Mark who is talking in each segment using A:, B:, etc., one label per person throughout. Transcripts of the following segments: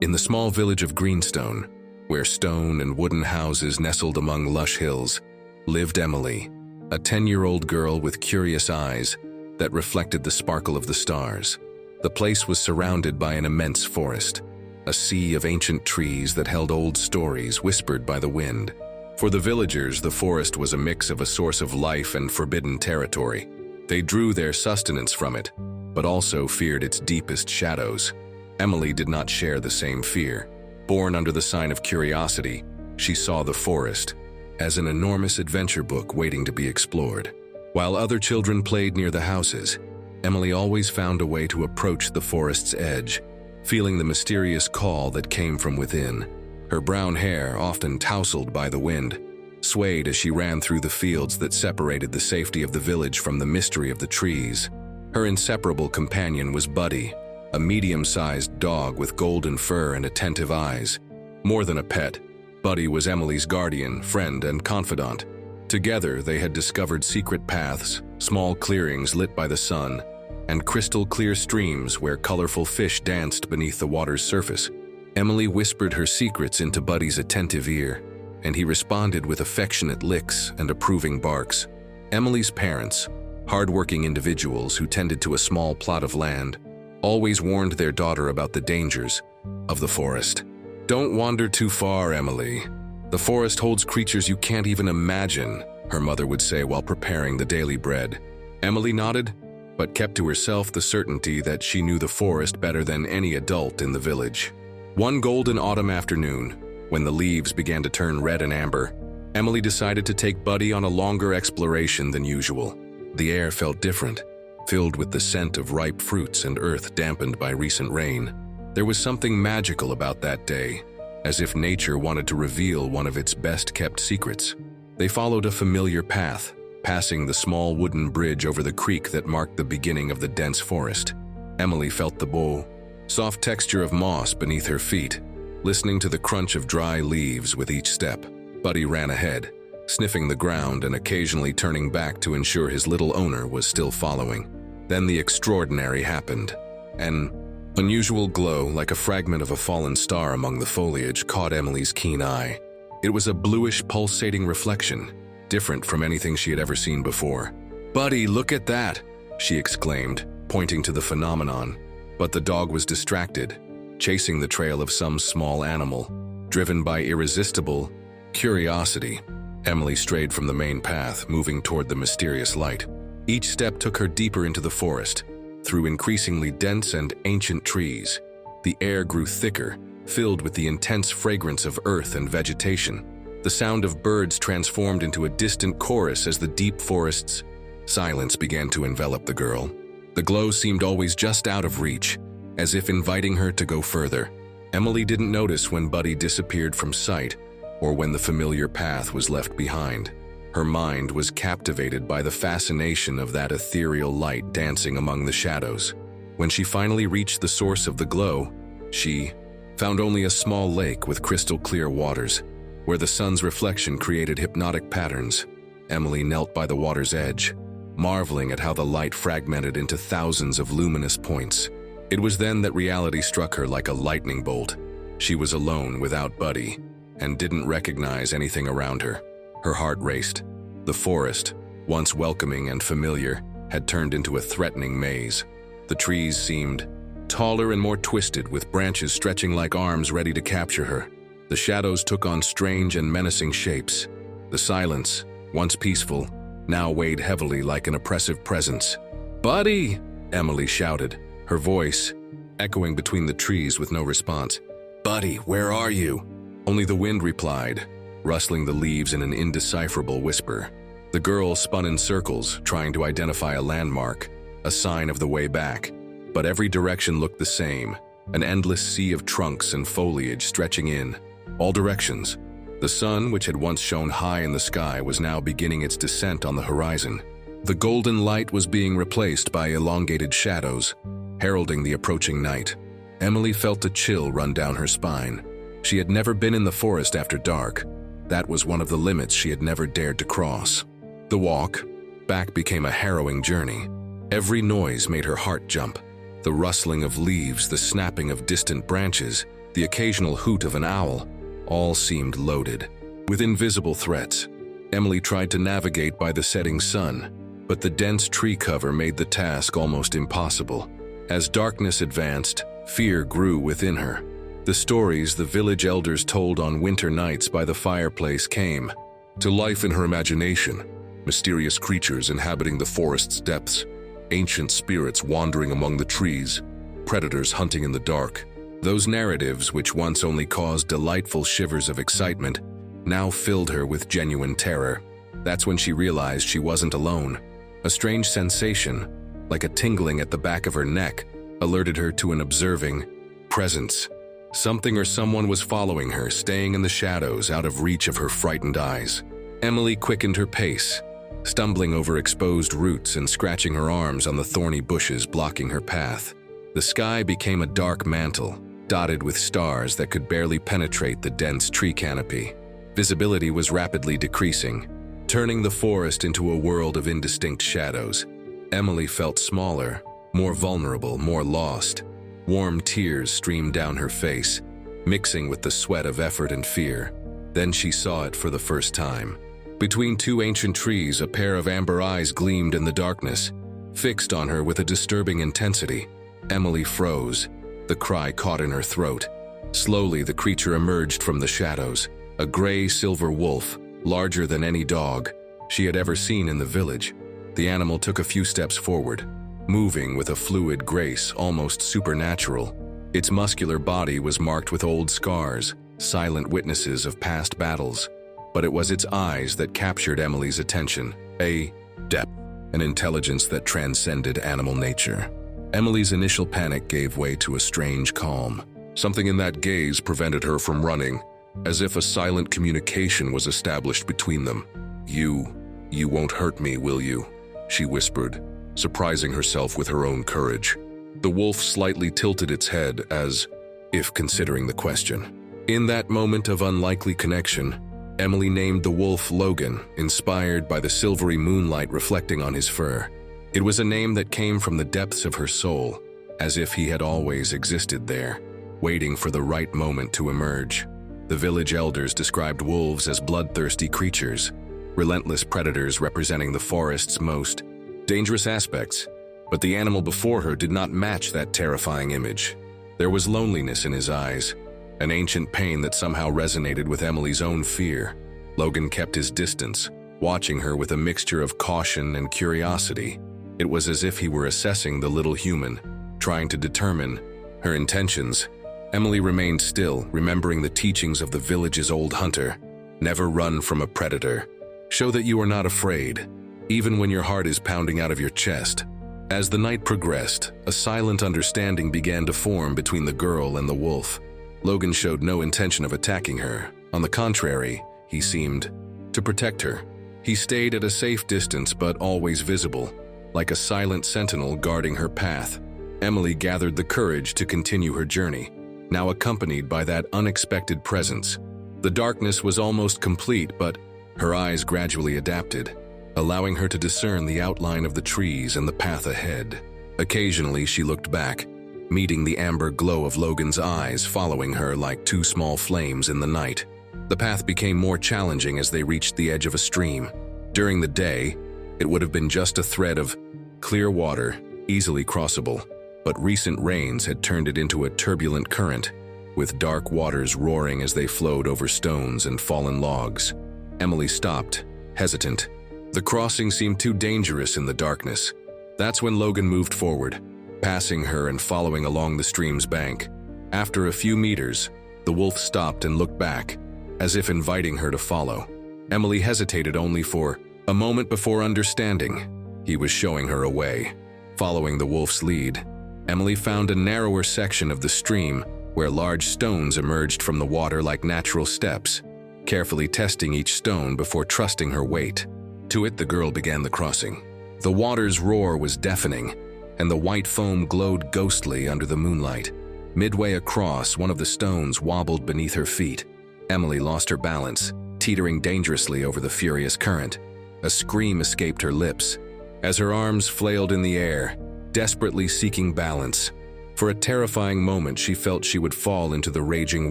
A: In the small village of Greenstone, where stone and wooden houses nestled among lush hills, lived Emily, a 10-year-old girl with curious eyes that reflected the sparkle of the stars. The place was surrounded by an immense forest, a sea of ancient trees that held old stories whispered by the wind. For the villagers, the forest was a mix of a source of life and forbidden territory. They drew their sustenance from it, but also feared its deepest shadows. Emily did not share the same fear. Born under the sign of curiosity, she saw the forest as an enormous adventure book waiting to be explored. While other children played near the houses, Emily always found a way to approach the forest's edge, feeling the mysterious call that came from within. Her brown hair, often tousled by the wind, swayed as she ran through the fields that separated the safety of the village from the mystery of the trees. Her inseparable companion was Buddy, a medium-sized dog with golden fur and attentive eyes. More than a pet, Buddy was Emily's guardian, friend, and confidant. Together, they had discovered secret paths, small clearings lit by the sun, and crystal-clear streams where colorful fish danced beneath the water's surface. Emily whispered her secrets into Buddy's attentive ear, and he responded with affectionate licks and approving barks. Emily's parents, hard-working individuals who tended to a small plot of land, always warned their daughter about the dangers of the forest. "Don't wander too far, Emily. The forest holds creatures you can't even imagine," her mother would say while preparing the daily bread. Emily nodded, but kept to herself the certainty that she knew the forest better than any adult in the village. One golden autumn afternoon, when the leaves began to turn red and amber, Emily decided to take Buddy on a longer exploration than usual. The air felt different, filled with the scent of ripe fruits and earth dampened by recent rain. There was something magical about that day, as if nature wanted to reveal one of its best-kept secrets. They followed a familiar path, passing the small wooden bridge over the creek that marked the beginning of the dense forest. Emily felt the soft texture of moss beneath her feet, listening to the crunch of dry leaves with each step. Buddy ran ahead, sniffing the ground and occasionally turning back to ensure his little owner was still following. Then the extraordinary happened. An unusual glow, like a fragment of a fallen star among the foliage, caught Emily's keen eye. It was a bluish, pulsating reflection, different from anything she had ever seen before. "Buddy, look at that!" she exclaimed, pointing to the phenomenon. But the dog was distracted, chasing the trail of some small animal. Driven by irresistible curiosity, Emily strayed from the main path, moving toward the mysterious light. Each step took her deeper into the forest, through increasingly dense and ancient trees. The air grew thicker, filled with the intense fragrance of earth and vegetation. The sound of birds transformed into a distant chorus as the deep forest's silence began to envelop the girl. The glow seemed always just out of reach, as if inviting her to go further. Emily didn't notice when Buddy disappeared from sight, or when the familiar path was left behind. Her mind was captivated by the fascination of that ethereal light dancing among the shadows. When she finally reached the source of the glow, she found only a small lake with crystal-clear waters, where the sun's reflection created hypnotic patterns. Emily knelt by the water's edge, marveling at how the light fragmented into thousands of luminous points. It was then that reality struck her like a lightning bolt. She was alone without Buddy, and didn't recognize anything around her. Her heart raced. The forest, once welcoming and familiar, had turned into a threatening maze. The trees seemed taller and more twisted, with branches stretching like arms ready to capture her. The shadows took on strange and menacing shapes. The silence, once peaceful, now weighed heavily like an oppressive presence. "Buddy!" Emily shouted, her voice echoing between the trees with no response. "Buddy, where are you?" Only the wind replied, rustling the leaves in an indecipherable whisper. The girl spun in circles, trying to identify a landmark, a sign of the way back. But every direction looked the same, an endless sea of trunks and foliage stretching in all directions. The sun, which had once shone high in the sky, was now beginning its descent on the horizon. The golden light was being replaced by elongated shadows, heralding the approaching night. Emily felt a chill run down her spine. She had never been in the forest after dark. That was one of the limits she had never dared to cross. The walk back became a harrowing journey. Every noise made her heart jump. The rustling of leaves, the snapping of distant branches, the occasional hoot of an owl, all seemed loaded with invisible threats. Emily tried to navigate by the setting sun, but the dense tree cover made the task almost impossible. As darkness advanced, fear grew within her. The stories the village elders told on winter nights by the fireplace came to life in her imagination. Mysterious creatures inhabiting the forest's depths, ancient spirits wandering among the trees, predators hunting in the dark. Those narratives, which once only caused delightful shivers of excitement, now filled her with genuine terror. That's when she realized she wasn't alone. A strange sensation, like a tingling at the back of her neck, alerted her to an observing presence. Something or someone was following her, staying in the shadows, out of reach of her frightened eyes. Emily quickened her pace, stumbling over exposed roots and scratching her arms on the thorny bushes blocking her path. The sky became a dark mantle, dotted with stars that could barely penetrate the dense tree canopy. Visibility was rapidly decreasing, turning the forest into a world of indistinct shadows. Emily felt smaller, more vulnerable, more lost. Warm tears streamed down her face, mixing with the sweat of effort and fear. Then she saw it for the first time. Between two ancient trees, a pair of amber eyes gleamed in the darkness, fixed on her with a disturbing intensity. Emily froze, the cry caught in her throat. Slowly, the creature emerged from the shadows, a gray silver wolf, larger than any dog she had ever seen in the village. The animal took a few steps forward, moving with a fluid grace almost supernatural. Its muscular body was marked with old scars, silent witnesses of past battles. But it was its eyes that captured Emily's attention, a depth, an intelligence that transcended animal nature. Emily's initial panic gave way to a strange calm. Something in that gaze prevented her from running, as if a silent communication was established between them. You won't hurt me, will you?" she whispered, surprising herself with her own courage. The wolf slightly tilted its head as if considering the question. In that moment of unlikely connection, Emily named the wolf Logan, inspired by the silvery moonlight reflecting on his fur. It was a name that came from the depths of her soul, as if he had always existed there, waiting for the right moment to emerge. The village elders described wolves as bloodthirsty creatures, relentless predators representing the forest's most dangerous aspects. But the animal before her did not match that terrifying image. There was loneliness in his eyes, an ancient pain that somehow resonated with Emily's own fear. Logan kept his distance, watching her with a mixture of caution and curiosity. It was as if he were assessing the little human, trying to determine her intentions. Emily remained still, remembering the teachings of the village's old hunter. Never run from a predator. Show that you are not afraid, even when your heart is pounding out of your chest. As the night progressed, a silent understanding began to form between the girl and the wolf. Logan showed no intention of attacking her. On the contrary, he seemed to protect her. He stayed at a safe distance but always visible, like a silent sentinel guarding her path. Emily gathered the courage to continue her journey, now accompanied by that unexpected presence. The darkness was almost complete, but her eyes gradually adapted, allowing her to discern the outline of the trees and the path ahead. Occasionally, she looked back, meeting the amber glow of Logan's eyes following her like two small flames in the night. The path became more challenging as they reached the edge of a stream. During the day, it would have been just a thread of clear water, easily crossable, but recent rains had turned it into a turbulent current, with dark waters roaring as they flowed over stones and fallen logs. Emily stopped, hesitant. The crossing seemed too dangerous in the darkness. That's when Logan moved forward, passing her and following along the stream's bank. After a few meters, the wolf stopped and looked back, as if inviting her to follow. Emily hesitated only for a moment before understanding. He was showing her a way. Following the wolf's lead, Emily found a narrower section of the stream where large stones emerged from the water like natural steps, carefully testing each stone before trusting her weight. To it, the girl began the crossing. The water's roar was deafening, and the white foam glowed ghostly under the moonlight. Midway across, one of the stones wobbled beneath her feet. Emily lost her balance, teetering dangerously over the furious current. A scream escaped her lips as her arms flailed in the air, desperately seeking balance. For a terrifying moment, she felt she would fall into the raging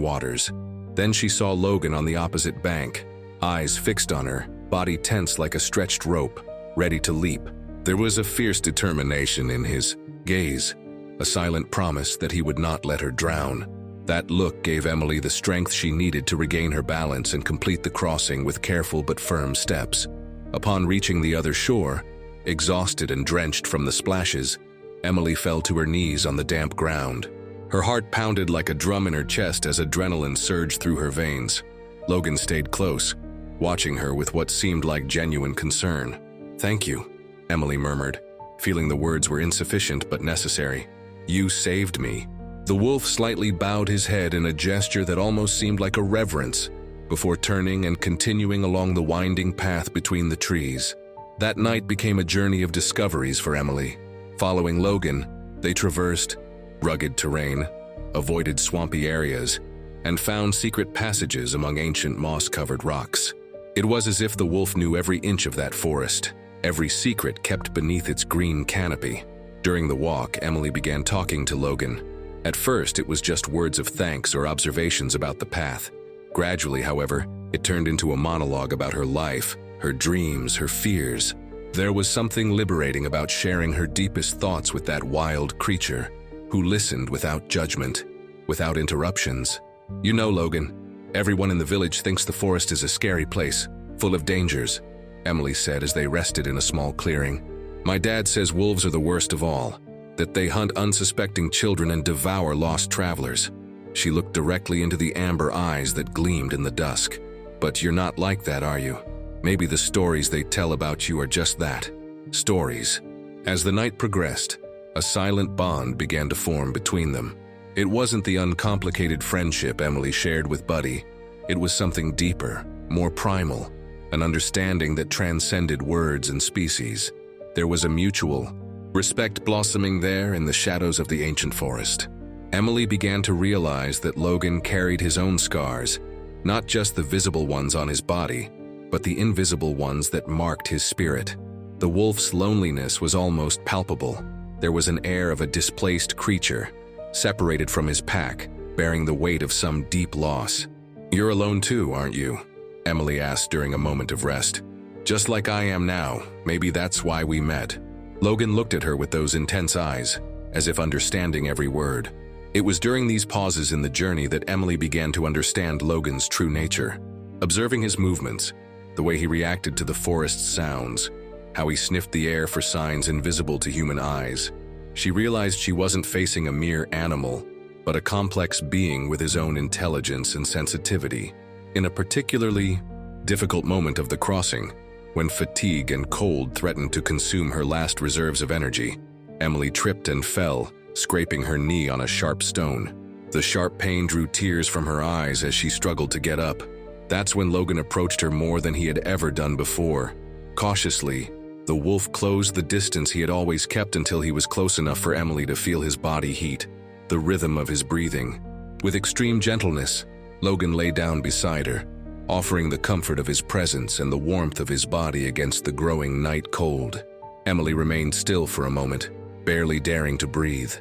A: waters. Then she saw Logan on the opposite bank, eyes fixed on her, body tense like a stretched rope, ready to leap. There was a fierce determination in his gaze, a silent promise that he would not let her drown. That look gave Emily the strength she needed to regain her balance and complete the crossing with careful but firm steps. Upon reaching the other shore, exhausted and drenched from the splashes, Emily fell to her knees on the damp ground. Her heart pounded like a drum in her chest as adrenaline surged through her veins. Logan stayed close, watching her with what seemed like genuine concern. "Thank you," Emily murmured, feeling the words were insufficient but necessary. "You saved me." The wolf slightly bowed his head in a gesture that almost seemed like a reverence, before turning and continuing along the winding path between the trees. That night became a journey of discoveries for Emily. Following Logan, they traversed rugged terrain, avoided swampy areas, and found secret passages among ancient moss-covered rocks. It was as if the wolf knew every inch of that forest, every secret kept beneath its green canopy. During the walk, Emily began talking to Logan. At first, it was just words of thanks or observations about the path. Gradually, however, it turned into a monologue about her life, her dreams, her fears. There was something liberating about sharing her deepest thoughts with that wild creature, who listened without judgment, without interruptions. "You know, Logan, everyone in the village thinks the forest is a scary place, full of dangers," Emily said as they rested in a small clearing. "My dad says wolves are the worst of all, that they hunt unsuspecting children and devour lost travelers." She looked directly into the amber eyes that gleamed in the dusk. "But you're not like that, are you? Maybe the stories they tell about you are just that, stories." As the night progressed, a silent bond began to form between them. It wasn't the uncomplicated friendship Emily shared with Buddy. It was something deeper, more primal, an understanding that transcended words and species. There was a mutual respect blossoming there in the shadows of the ancient forest. Emily began to realize that Logan carried his own scars, not just the visible ones on his body, but the invisible ones that marked his spirit. The wolf's loneliness was almost palpable. There was an air of a displaced creature, separated from his pack, bearing the weight of some deep loss. "You're alone too, aren't you?" Emily asked during a moment of rest. "Just like I am now. Maybe that's why we met." Logan looked at her with those intense eyes, as if understanding every word. It was during these pauses in the journey that Emily began to understand Logan's true nature. Observing his movements, the way he reacted to the forest's sounds, how he sniffed the air for signs invisible to human eyes, she realized she wasn't facing a mere animal, but a complex being with his own intelligence and sensitivity. In a particularly difficult moment of the crossing, when fatigue and cold threatened to consume her last reserves of energy, Emily tripped and fell, scraping her knee on a sharp stone. The sharp pain drew tears from her eyes as she struggled to get up. That's when Logan approached her more than he had ever done before. Cautiously, the wolf closed the distance he had always kept until he was close enough for Emily to feel his body heat, the rhythm of his breathing. With extreme gentleness, Logan lay down beside her, offering the comfort of his presence and the warmth of his body against the growing night cold. Emily remained still for a moment, barely daring to breathe.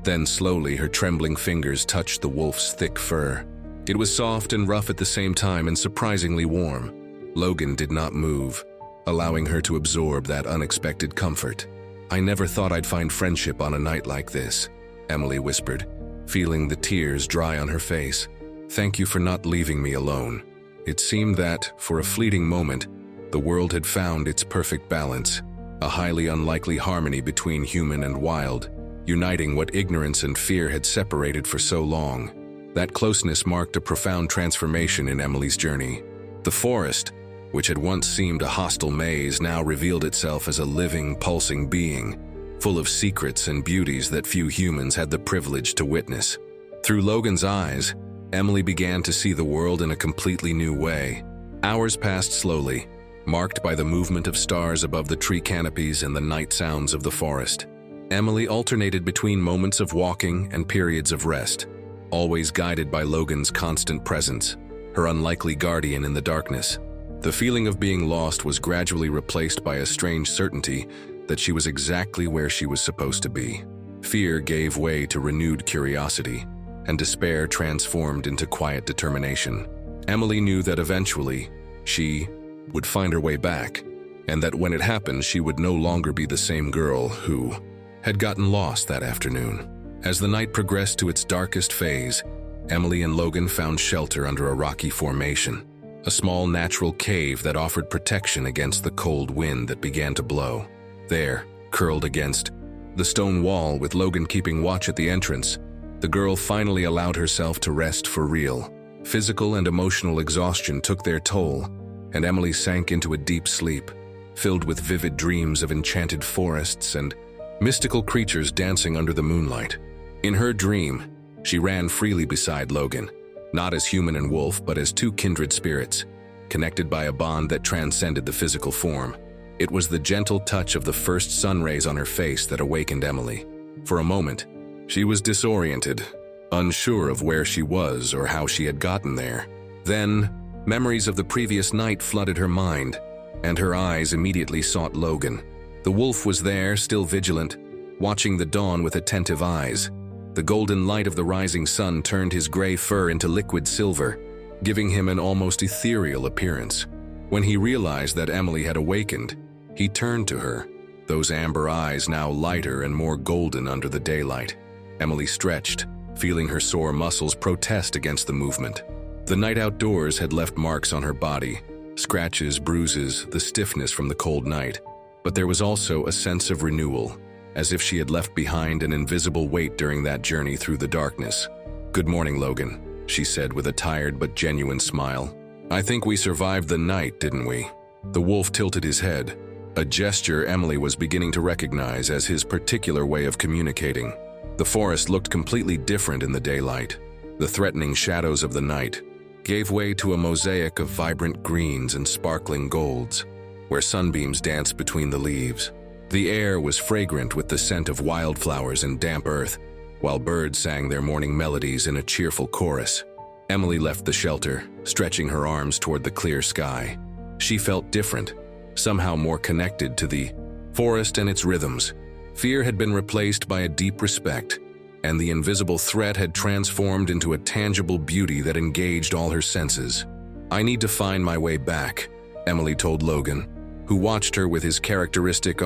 A: Then slowly her trembling fingers touched the wolf's thick fur. It was soft and rough at the same time and surprisingly warm. Logan did not move, allowing her to absorb that unexpected comfort. "I never thought I'd find friendship on a night like this," Emily whispered, feeling the tears dry on her face. "Thank you for not leaving me alone." It seemed that, for a fleeting moment, the world had found its perfect balance, a highly unlikely harmony between human and wild, uniting what ignorance and fear had separated for so long. That closeness marked a profound transformation in Emily's journey. The forest, which had once seemed a hostile maze, now revealed itself as a living, pulsing being, full of secrets and beauties that few humans had the privilege to witness. Through Logan's eyes, Emily began to see the world in a completely new way. Hours passed slowly, marked by the movement of stars above the tree canopies and the night sounds of the forest. Emily alternated between moments of walking and periods of rest, always guided by Logan's constant presence, her unlikely guardian in the darkness. The feeling of being lost was gradually replaced by a strange certainty that she was exactly where she was supposed to be. Fear gave way to renewed curiosity, and despair transformed into quiet determination. Emily knew that eventually, she would find her way back, and that when it happened, she would no longer be the same girl who had gotten lost that afternoon. As the night progressed to its darkest phase, Emily and Logan found shelter under a rocky formation, a small natural cave that offered protection against the cold wind that began to blow. There, curled against the stone wall with Logan keeping watch at the entrance, the girl finally allowed herself to rest for real. Physical and emotional exhaustion took their toll, and Emily sank into a deep sleep, filled with vivid dreams of enchanted forests and mystical creatures dancing under the moonlight. In her dream, she ran freely beside Logan, not as human and wolf, but as two kindred spirits, connected by a bond that transcended the physical form. It was the gentle touch of the first sun rays on her face that awakened Emily. For a moment, she was disoriented, unsure of where she was or how she had gotten there. Then, memories of the previous night flooded her mind, and her eyes immediately sought Logan. The wolf was there, still vigilant, watching the dawn with attentive eyes. The golden light of the rising sun turned his gray fur into liquid silver, giving him an almost ethereal appearance. When he realized that Emily had awakened, he turned to her, those amber eyes now lighter and more golden under the daylight. Emily stretched, feeling her sore muscles protest against the movement. The night outdoors had left marks on her body, scratches, bruises, the stiffness from the cold night. But there was also a sense of renewal, as if she had left behind an invisible weight during that journey through the darkness. "Good morning, Logan," she said with a tired but genuine smile. "I think we survived the night, didn't we?" The wolf tilted his head, a gesture Emily was beginning to recognize as his particular way of communicating. The forest looked completely different in the daylight. The threatening shadows of the night gave way to a mosaic of vibrant greens and sparkling golds, where sunbeams danced between the leaves. The air was fragrant with the scent of wildflowers and damp earth, while birds sang their morning melodies in a cheerful chorus. Emily left the shelter, stretching her arms toward the clear sky. She felt different, somehow more connected to the forest and its rhythms. Fear had been replaced by a deep respect, and the invisible threat had transformed into a tangible beauty that engaged all her senses. "I need to find my way back," Emily told Logan, who watched her with his characteristic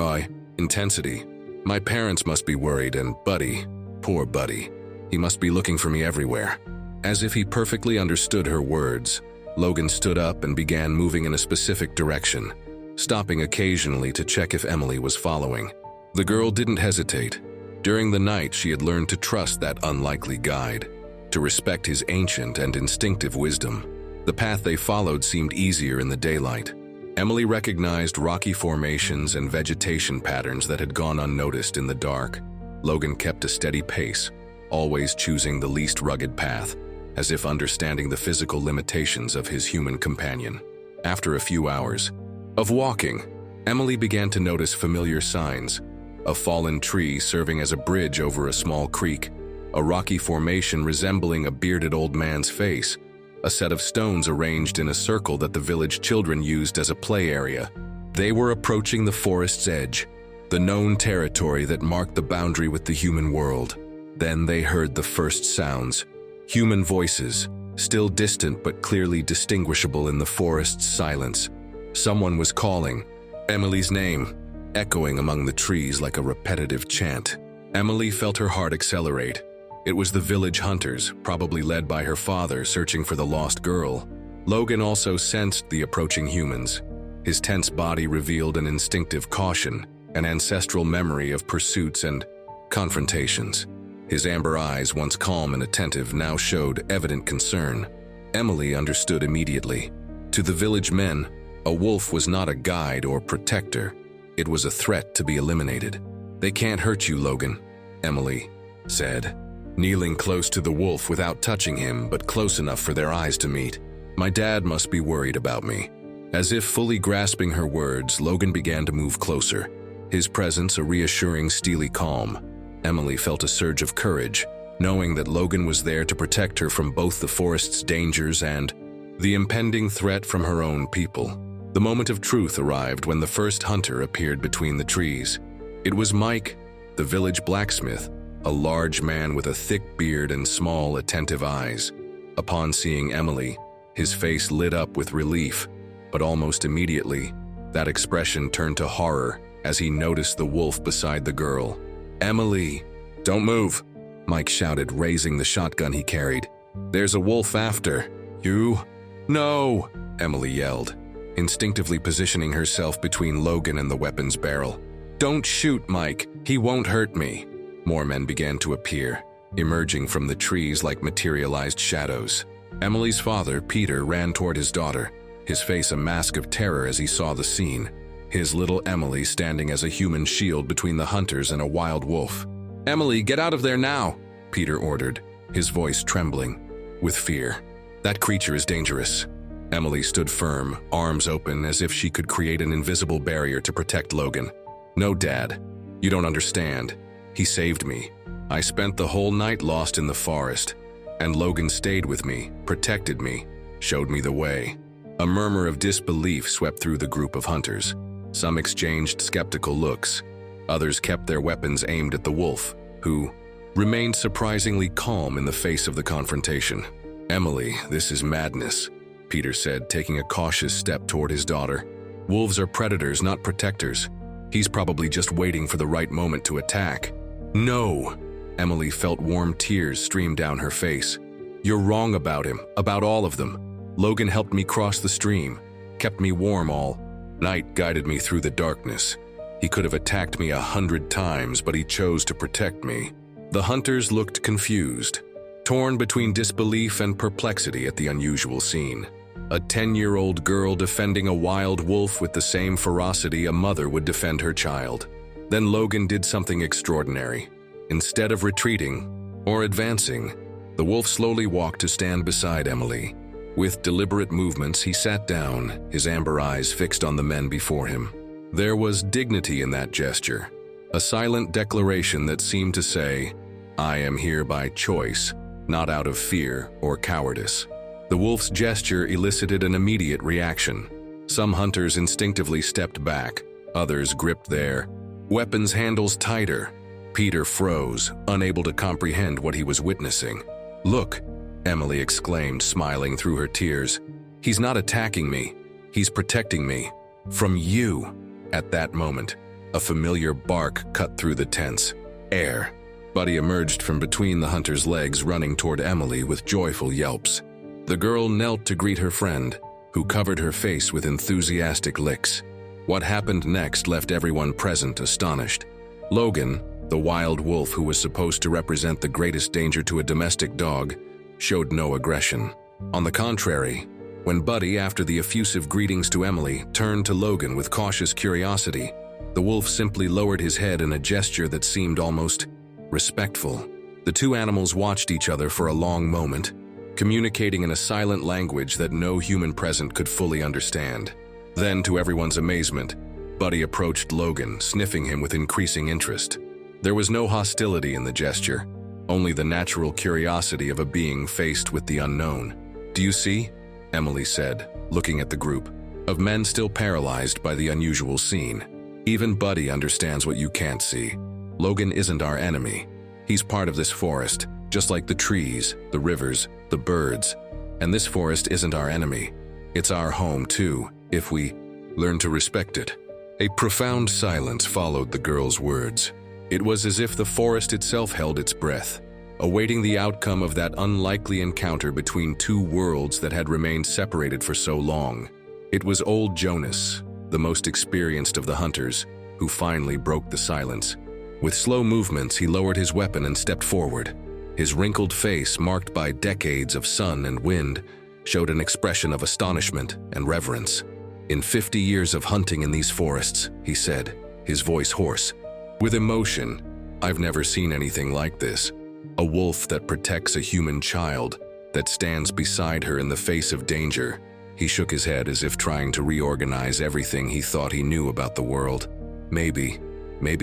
A: intensity. "My parents must be worried, and Buddy, poor Buddy, he must be looking for me everywhere." As if he perfectly understood her words, Logan stood up and began moving in a specific direction, stopping occasionally to check if Emily was following. The girl didn't hesitate. During the night, she had learned to trust that unlikely guide, to respect his ancient and instinctive wisdom. The path they followed seemed easier in the daylight. Emily recognized rocky formations and vegetation patterns that had gone unnoticed in the dark. Logan kept a steady pace, always choosing the least rugged path, as if understanding the physical limitations of his human companion. After a few hours of walking, Emily began to notice familiar signs: a fallen tree serving as a bridge over a small creek, a rocky formation resembling a bearded old man's face, a set of stones arranged in a circle that the village children used as a play area. They were approaching the forest's edge, the known territory that marked the boundary with the human world. Then they heard the first sounds, human voices, still distant but clearly distinguishable in the forest's silence. Someone was calling Emily's name, echoing among the trees like a repetitive chant. Emily felt her heart accelerate. It was the village hunters, probably led by her father, searching for the lost girl. Logan also sensed the approaching humans. His tense body revealed an instinctive caution, an ancestral memory of pursuits and confrontations. His amber eyes, once calm and attentive, now showed evident concern. Emily understood immediately. To the village men, a wolf was not a guide or protector. It was a threat to be eliminated. "They can't hurt you, Logan," Emily said, kneeling close to the wolf without touching him, but close enough for their eyes to meet. "My dad must be worried about me." As if fully grasping her words, Logan began to move closer, his presence a reassuring, steely calm. Emily felt a surge of courage, knowing that Logan was there to protect her from both the forest's dangers and the impending threat from her own people. The moment of truth arrived when the first hunter appeared between the trees. It was Mike, the village blacksmith, a large man with a thick beard and small, attentive eyes. Upon seeing Emily, his face lit up with relief, but almost immediately, that expression turned to horror as he noticed the wolf beside the girl. "Emily, don't move," Mike shouted, raising the shotgun he carried. "There's a wolf after you." "No!" Emily yelled, instinctively positioning herself between Logan and the weapon's barrel. "Don't shoot, Mike. He won't hurt me." More men began to appear, emerging from the trees like materialized shadows. Emily's father, Peter, ran toward his daughter, his face a mask of terror as he saw the scene, his little Emily standing as a human shield between the hunters and a wild wolf. "Emily, get out of there now," Peter ordered, his voice trembling with fear. "That creature is dangerous." Emily stood firm, arms open as if she could create an invisible barrier to protect Logan. "No, Dad, you don't understand. He saved me. I spent the whole night lost in the forest, and Logan stayed with me, protected me, showed me the way." A murmur of disbelief swept through the group of hunters. Some exchanged skeptical looks. Others kept their weapons aimed at the wolf, who remained surprisingly calm in the face of the confrontation. "Emily, this is madness," Peter said, taking a cautious step toward his daughter. "Wolves are predators, not protectors. He's probably just waiting for the right moment to attack." "No!" Emily felt warm tears stream down her face. "You're wrong about him, about all of them. Logan helped me cross the stream, kept me warm all night, guided me through the darkness. He could have attacked me 100 times, but he chose to protect me." The hunters looked confused, torn between disbelief and perplexity at the unusual scene. A 10-year-old girl defending a wild wolf with the same ferocity a mother would defend her child. Then Logan did something extraordinary. Instead of retreating or advancing, the wolf slowly walked to stand beside Emily. With deliberate movements, he sat down, his amber eyes fixed on the men before him. There was dignity in that gesture, a silent declaration that seemed to say, "I am here by choice, not out of fear or cowardice." The wolf's gesture elicited an immediate reaction. Some hunters instinctively stepped back, others gripped their weapons handles tighter. Peter froze, unable to comprehend what he was witnessing. "Look," Emily exclaimed, smiling through her tears. "He's not attacking me. He's protecting me. From you." At that moment, a familiar bark cut through the tense air. Buddy emerged from between the hunter's legs, running toward Emily with joyful yelps. The girl knelt to greet her friend, who covered her face with enthusiastic licks. What happened next left everyone present astonished. Logan, the wild wolf who was supposed to represent the greatest danger to a domestic dog, showed no aggression. On the contrary, when Buddy, after the effusive greetings to Emily, turned to Logan with cautious curiosity, the wolf simply lowered his head in a gesture that seemed almost respectful. The two animals watched each other for a long moment, communicating in a silent language that no human present could fully understand. Then, to everyone's amazement, Buddy approached Logan, sniffing him with increasing interest. There was no hostility in the gesture, only the natural curiosity of a being faced with the unknown. "Do you see?" Emily said, looking at the group of men still paralyzed by the unusual scene. "Even Buddy understands what you can't see. Logan isn't our enemy. He's part of this forest, just like the trees, the rivers, the birds. And this forest isn't our enemy. It's our home too, if we learn to respect it." A profound silence followed the girl's words. It was as if the forest itself held its breath, awaiting the outcome of that unlikely encounter between two worlds that had remained separated for so long. It was old Jonas, the most experienced of the hunters, who finally broke the silence. With slow movements, he lowered his weapon and stepped forward. His wrinkled face, marked by decades of sun and wind, showed an expression of astonishment and reverence. "In 50 years of hunting in these forests," he said, his voice hoarse with emotion, "I've never seen anything like this. A wolf that protects a human child, that stands beside her in the face of danger." He shook his head as if trying to reorganize everything he thought he knew about the world. Maybe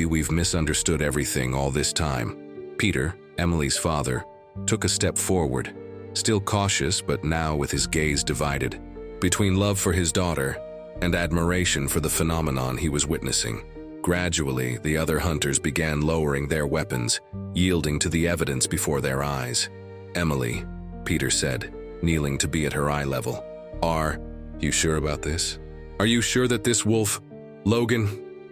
A: we've misunderstood everything all this time." Peter, Emily's father, took a step forward, still cautious but now with his gaze divided between love for his daughter and admiration for the phenomenon he was witnessing. Gradually, the other hunters began lowering their weapons, yielding to the evidence before their eyes. "Emily," Peter said, kneeling to be at her eye level. "Are you sure about this? Are you sure that this wolf, Logan,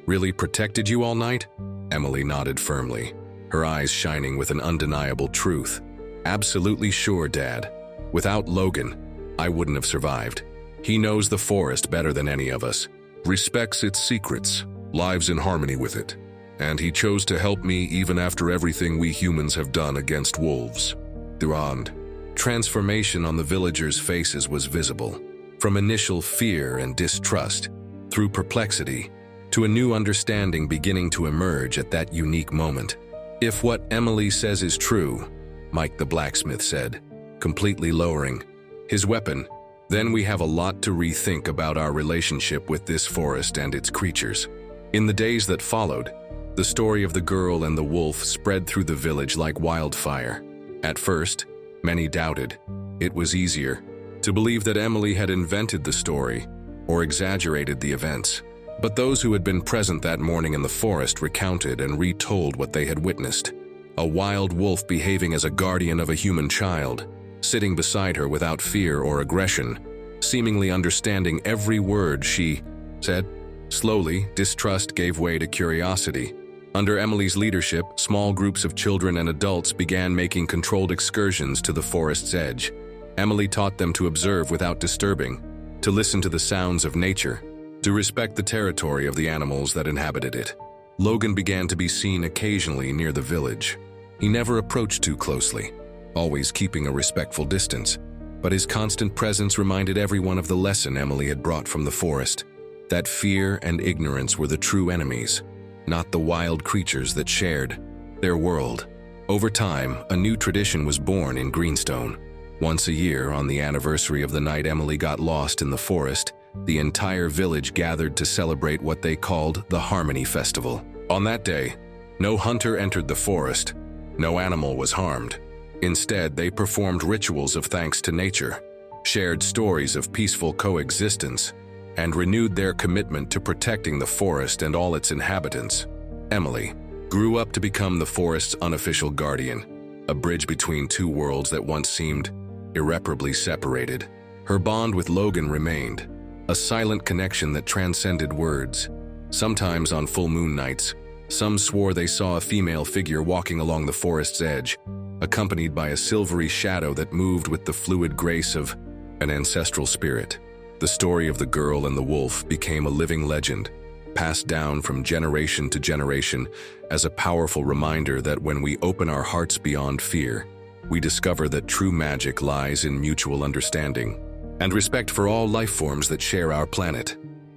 A: really protected you all night?" Emily nodded firmly, her eyes shining with an undeniable truth. "Absolutely sure, Dad. Without Logan, I wouldn't have survived. He knows the forest better than any of us, respects its secrets, lives in harmony with it, and he chose to help me even after everything we humans have done against wolves." Durand. Transformation on the villagers' faces was visible, from initial fear and distrust, through perplexity, to a new understanding beginning to emerge at that unique moment. "If what Emily says is true," Mike the blacksmith said, completely lowering his weapon, "then we have a lot to rethink about our relationship with this forest and its creatures." In the days that followed, the story of the girl and the wolf spread through the village like wildfire. At first, many doubted. It was easier to believe that Emily had invented the story or exaggerated the events. But those who had been present that morning in the forest recounted and retold what they had witnessed. A wild wolf behaving as a guardian of a human child, sitting beside her without fear or aggression, seemingly understanding every word she said. Slowly, distrust gave way to curiosity. Under Emily's leadership, small groups of children and adults began making controlled excursions to the forest's edge. Emily taught them to observe without disturbing, to listen to the sounds of nature, to respect the territory of the animals that inhabited it. Logan began to be seen occasionally near the village. He never approached too closely, always keeping a respectful distance, but his constant presence reminded everyone of the lesson Emily had brought from the forest, that fear and ignorance were the true enemies, not the wild creatures that shared their world. Over time, a new tradition was born in Greenstone. Once a year, on the anniversary of the night Emily got lost in the forest, the entire village gathered to celebrate what they called the Harmony Festival. On that day, no hunter entered the forest, no animal was harmed. Instead, they performed rituals of thanks to nature, shared stories of peaceful coexistence, and renewed their commitment to protecting the forest and all its inhabitants. Emily grew up to become the forest's unofficial guardian, a bridge between two worlds that once seemed irreparably separated. Her bond with Logan remained, a silent connection that transcended words. Sometimes on full moon nights, some swore they saw a female figure walking along the forest's edge, accompanied by a silvery shadow that moved with the fluid grace of an ancestral spirit. The story of the girl and the wolf became a living legend, passed down from generation to generation as a powerful reminder that when we open our hearts beyond fear, we discover that true magic lies in mutual understanding and respect for all life forms that share our planet.